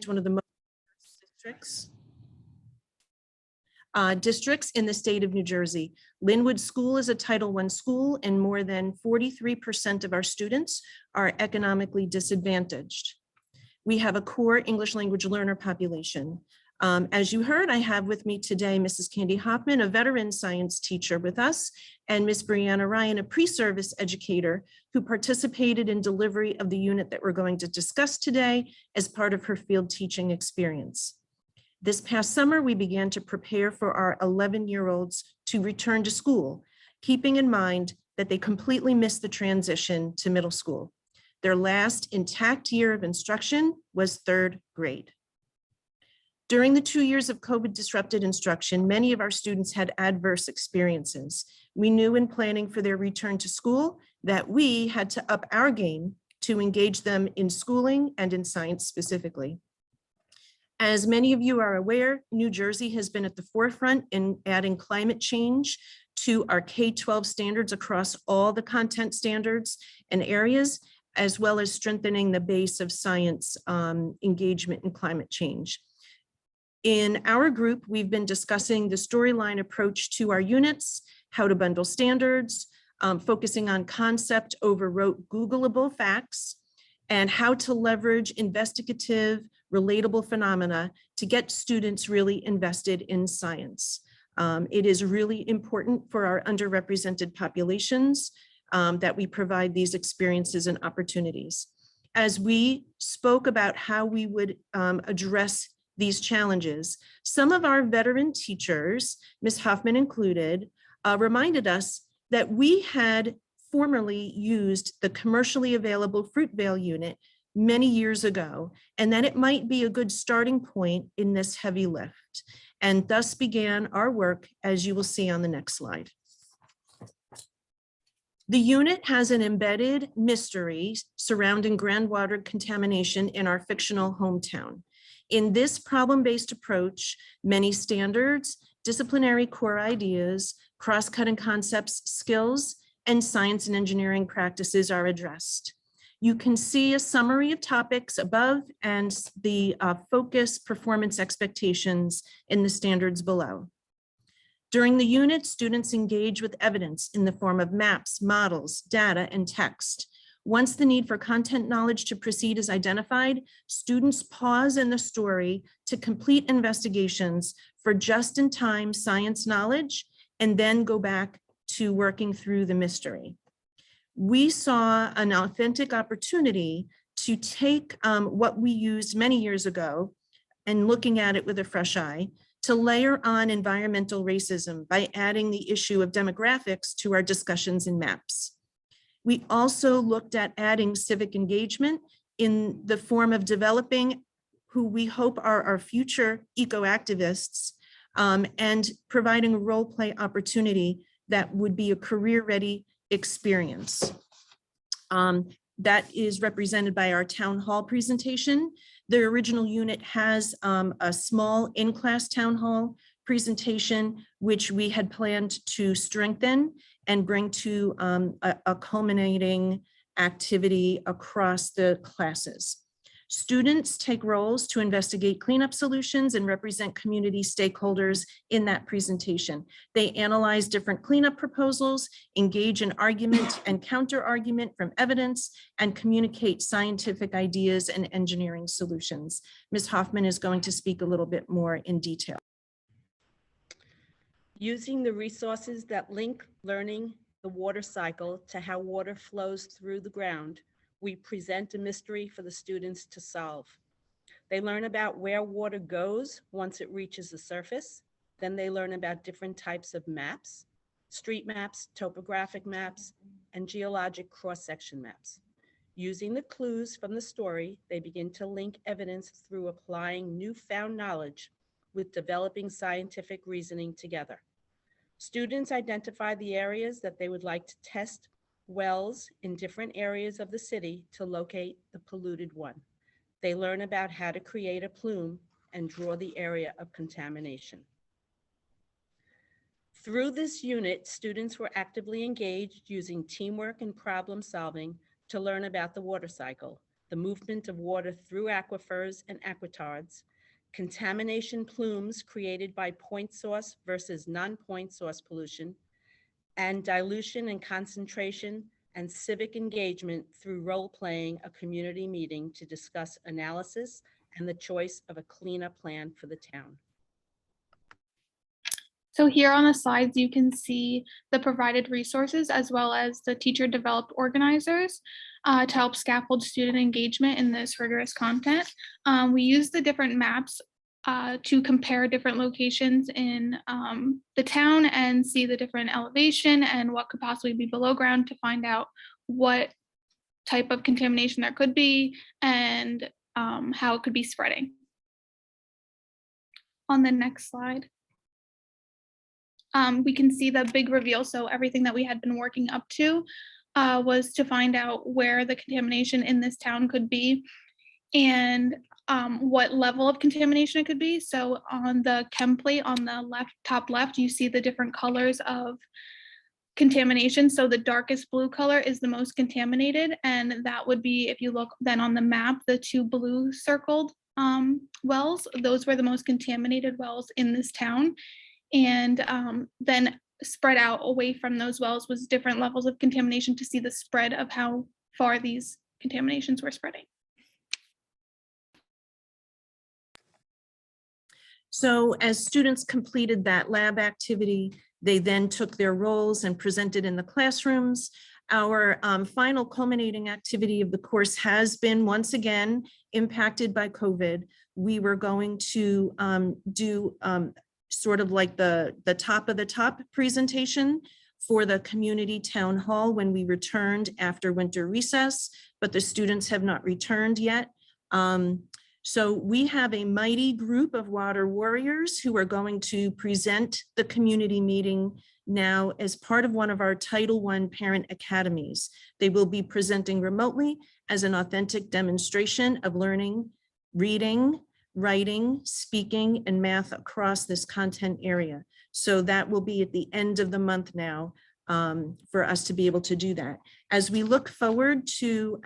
one of the most districts in the state of New Jersey. Linwood School is a Title I school, and more than 43% of our students are economically disadvantaged. We have a core English language learner population. As you heard, I have with me today Mrs. Candy Hoffman, a veteran science teacher with us, and Ms. Brianna Ryan, a pre-service educator who participated in delivery of the unit that we're going to discuss today as part of her field teaching experience. This past summer, we began to prepare for our 11-year-olds to return to school, keeping in mind that they completely missed the transition to middle school. Their last intact year of instruction was 3rd grade. During the 2 years of COVID disrupted instruction, many of our students had adverse experiences. We knew in planning for their return to school that we had to up our game to engage them in schooling and in science specifically. As many of you are aware, New Jersey has been at the forefront in adding climate change to our K-12 standards across all the content standards and areas, as well as strengthening the base of science engagement in climate change. In our group, we've been discussing the storyline approach to our units, how to bundle standards, focusing on concept over rote Googleable facts, and how to leverage investigative, relatable phenomena to get students really invested in science. It is really important for our underrepresented populations that we provide these experiences and opportunities. As we spoke about how we would address these challenges, some of our veteran teachers, Ms. Hoffman included, reminded us that we had formerly used the commercially available Fruitvale unit many years ago, and that it might be a good starting point in this heavy lift, and thus began our work, as you will see on the next slide. The unit has an embedded mystery surrounding groundwater contamination in our fictional hometown. In this problem-based approach, many standards, disciplinary core ideas, cross-cutting concepts, skills, and science and engineering practices are addressed. You can see a summary of topics above and the focus performance expectations in the standards below. During the unit, students engage with evidence in the form of maps, models, data, and text. Once the need for content knowledge to proceed is identified, students pause in the story to complete investigations for just-in-time science knowledge and then go back to working through the mystery. We saw an authentic opportunity to take what we used many years ago and looking at it with a fresh eye to layer on environmental racism by adding the issue of demographics to our discussions in maps. We also looked at adding civic engagement in the form of developing who we hope are our future eco-activists and providing a role play opportunity that would be a career-ready experience. That is represented by our town hall presentation. The original unit has a small in-class town hall presentation, which we had planned to strengthen and bring to a culminating activity across the classes. Students take roles to investigate cleanup solutions and represent community stakeholders in that presentation. They analyze different cleanup proposals, engage in argument and counter-argument from evidence, and communicate scientific ideas and engineering solutions. Ms. Hoffman is going to speak a little bit more in detail. Using the resources that link learning the water cycle to how water flows through the ground, we present a mystery for the students to solve. They learn about where water goes once it reaches the surface. Then they learn about different types of maps, street maps, topographic maps, and geologic cross-section maps. Using the clues from the story, they begin to link evidence through applying newfound knowledge with developing scientific reasoning together. Students identify the areas that they would like to test wells in different areas of the city to locate the polluted one. They learn about how to create a plume and draw the area of contamination. Through this unit, students were actively engaged using teamwork and problem solving to learn about the water cycle. the movement of water through aquifers and aquatards, contamination plumes created by point source versus non-point source pollution, and dilution and concentration and civic engagement through role-playing a community meeting to discuss analysis and the choice of a cleanup plan for the town. So here on the slides, you can see the provided resources as well as the teacher developed organizers to help scaffold student engagement in this rigorous content. We use the different maps to compare different locations in the town and see the different elevation and what could possibly be below ground to find out what type of contamination there could be and how it could be spreading. On the next slide. We can see the big reveal. So everything that we had been working up to was to find out where the contamination in this town could be and what level of contamination it could be. So on the chem plate on the top left, you see the different colors of contamination. So the darkest blue color is the most contaminated. And that would be, if you look then on the map, the two blue circled wells, those were the most contaminated wells in this town. And then spread out away from those wells was different levels of contamination to see the spread of how far these contaminations were spreading. So as students completed that lab activity, they then took their roles and presented in the classrooms. Our final culminating activity of the course has been once again impacted by COVID. We were going to do sort of like the top of the top presentation for the community town hall when we returned after winter recess, but the students have not returned yet. So we have a mighty group of water warriors who are going to present the community meeting now as part of one of our Title I parent academies. They will be presenting remotely as an authentic demonstration of learning, reading, writing, speaking, and math across this content area. So that will be at the end of the month now for us to be able to do that. As we look forward to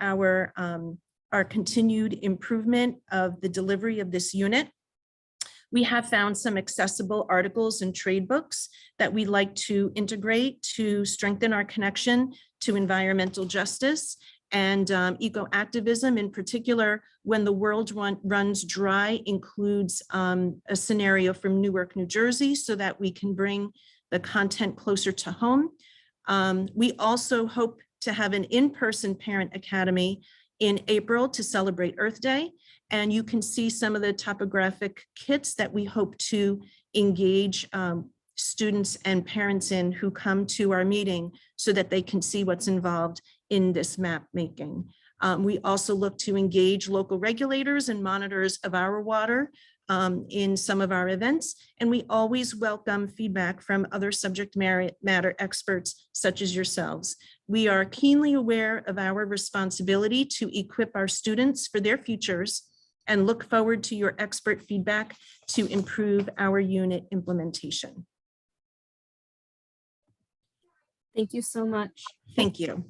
our continued improvement of the delivery of this unit, we have found some accessible articles and trade books that we'd like to integrate to strengthen our connection to environmental justice and eco-activism. In particular, when the world runs dry includes a scenario from Newark, New Jersey, so that we can bring the content closer to home. We also hope to have an in-person parent academy in April to celebrate Earth Day. And you can see some of the topographic kits that we hope to engage students and parents in who come to our meeting so that they can see what's involved in this map making. We also look to engage local regulators and monitors of our water in some of our events. And we always welcome feedback from other subject matter experts such as yourselves. We are keenly aware of our responsibility to equip our students for their futures and look forward to your expert feedback to improve our unit implementation. Thank you so much. Thank you.